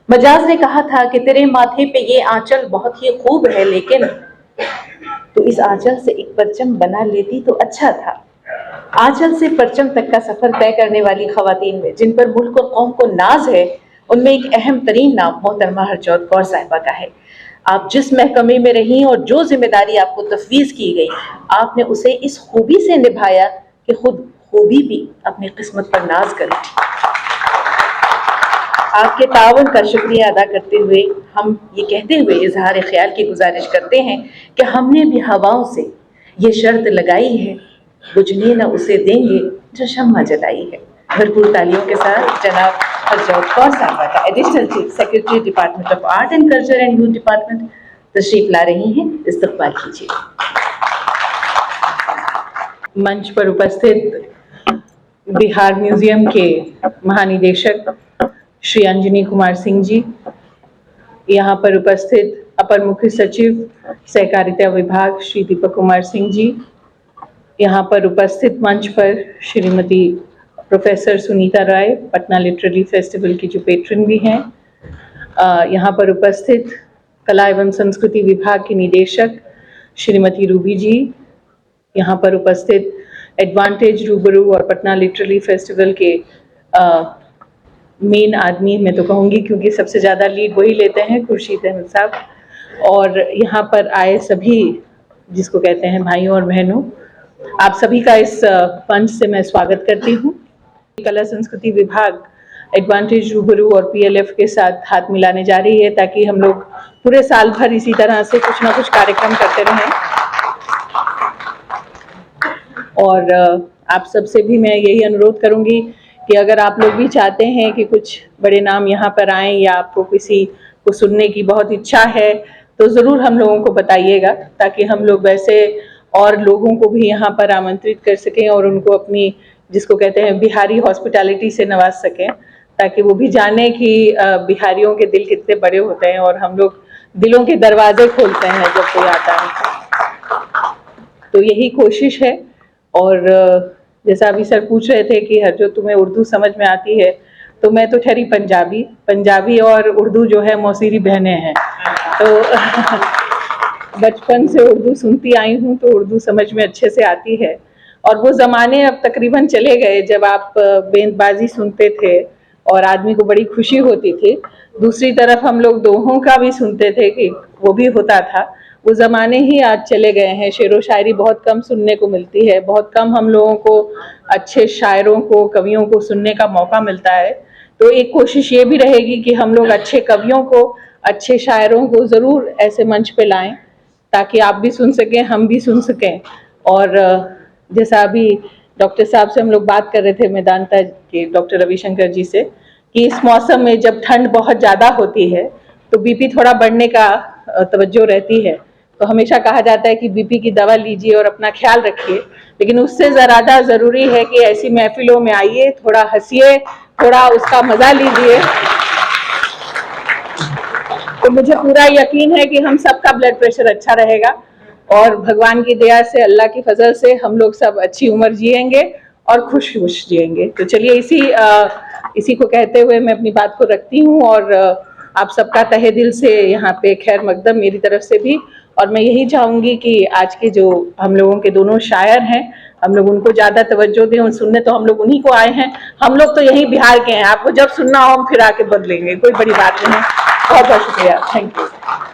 मजाज ने कहा था कि तेरे माथे पे ये आंचल बहुत ही खूब है, लेकिन तो इस आंचल से एक परचम बना लेती तो अच्छा था। आंचल से परचम तक का सफर तय करने वाली खवातीन में जिन पर मुल्क और कौम को नाज है, उनमें एक अहम तरीन नाम मोहतरमा हरजोत कौर साहिबा का है। आप जिस महकमे में रहीं और जो जिम्मेदारी आपको तफवीज की गई, आपने उसे इस खूबी से निभाया कि खुद खूबी भी अपनी किस्मत पर नाज कर उठी। आपके ताउन का शुक्रिया अदा करते हुए हम ये कहते हुए इजहार ख्याल की गुजारिश करते हैं कि हमने भी हवाओं से ये शर्त लगाई है, बुझने न उसे देंगे जो शम्मा जलाई है। भरपूर तालियों के साथ जनाब हरजोत कौर साहिबा का additional chief secretary department of art and culture and youth department तशरीफ ला रही हैं। इस्तकबाल कीजिए। मंच पर उपस्थित बिहार म्यूजियम के महानिदेशक श्री अंजनी कुमार सिंह जी, यहाँ पर उपस्थित अपर मुख्य सचिव सहकारिता विभाग श्री दीपक कुमार सिंह जी, यहाँ पर उपस्थित मंच पर श्रीमती प्रोफेसर सुनीता राय, पटना लिटरेरी फेस्टिवल की जो पेट्रन भी हैं, यहाँ पर उपस्थित कला एवं संस्कृति विभाग के निदेशक श्रीमती रूबी जी, यहाँ पर उपस्थित एडवांटेज रूबरू और पटना लिटरेरी फेस्टिवल के मेन आदमी मैं तो कहूँगी, क्योंकि सबसे ज़्यादा लीड वही लेते हैं, खुर्शीद अहमद साहब, और यहाँ पर आए सभी जिसको कहते हैं भाइयों और बहनों, आप सभी का इस मंच से मैं स्वागत करती हूँ। कला संस्कृति विभाग एडवांटेज रूबरू और पीएलएफ के साथ हाथ मिलाने जा रही है ताकि हम लोग पूरे साल भर इसी तरह से कुछ ना कुछ कार्यक्रम करते रहें। और आप सबसे भी मैं यही अनुरोध करूँगी कि अगर आप लोग भी चाहते हैं कि कुछ बड़े नाम यहाँ पर आएँ या आपको किसी को सुनने की बहुत इच्छा है, तो ज़रूर हम लोगों को बताइएगा, ताकि हम लोग वैसे और लोगों को भी यहाँ पर आमंत्रित कर सकें और उनको अपनी जिसको कहते हैं बिहारी हॉस्पिटैलिटी से नवाज सकें, ताकि वो भी जाने कि बिहारियों के दिल कितने बड़े होते हैं और हम लोग दिलों के दरवाजे खोलते हैं जब कोई आता है। तो यही कोशिश है। और जैसा अभी सर पूछ रहे थे कि हरजोत तुम्हें उर्दू समझ में आती है, तो मैं तो ठहरी पंजाबी और उर्दू जो है मौसीरी बहनें हैं, तो बचपन से उर्दू सुनती आई हूँ, तो उर्दू समझ में अच्छे से आती है। और वो ज़माने अब तकरीबन चले गए जब आप बेंतबाजी सुनते थे और आदमी को बड़ी खुशी होती थी। दूसरी तरफ हम लोग दोहों का भी सुनते थे कि वो भी होता था। वो ज़माने ही आज चले गए हैं। शेर व शायरी बहुत कम सुनने को मिलती है, बहुत कम हम लोगों को अच्छे शायरों को, कवियों को सुनने का मौका मिलता है। तो एक कोशिश ये भी रहेगी कि हम लोग अच्छे कवियों को, अच्छे शायरों को ज़रूर ऐसे मंच पे लाएं ताकि आप भी सुन सकें, हम भी सुन सकें। और जैसा अभी डॉक्टर साहब से हम लोग बात कर रहे थे, मेदांता के डॉक्टर रविशंकर जी से, कि इस मौसम में जब ठंड बहुत ज़्यादा होती है तो बीपी थोड़ा बढ़ने का तवज्जो रहती है। तो हमेशा कहा जाता है कि बीपी की दवा लीजिए और अपना ख्याल रखिए, लेकिन उससे ज़्यादा ज़रूरी है कि ऐसी महफिलों में आइए, थोड़ा हंसिए, थोड़ा उसका मज़ा लीजिए। तो मुझे पूरा यकीन है कि हम सबका ब्लड प्रेशर अच्छा रहेगा और भगवान की दया से, अल्लाह की फजल से हम लोग सब अच्छी उम्र जिएंगे और खुश जिएंगे। तो चलिए इसी को कहते हुए मैं अपनी बात को रखती हूँ और आप सबका तहे दिल से यहाँ पे खैर मकदम मेरी तरफ से भी। और मैं यही चाहूँगी कि आज के जो हम लोगों के दोनों शायर हैं, हम लोग उनको ज़्यादा तवज्जो दें। उन सुनने तो हम लोग उन्हीं को आए हैं, हम लोग तो यहीं बिहार के हैं। आपको जब सुनना हो हम फिर आके बदलेंगे, कोई बड़ी बात नहीं है। बहुत बहुत शुक्रिया, थैंक यू।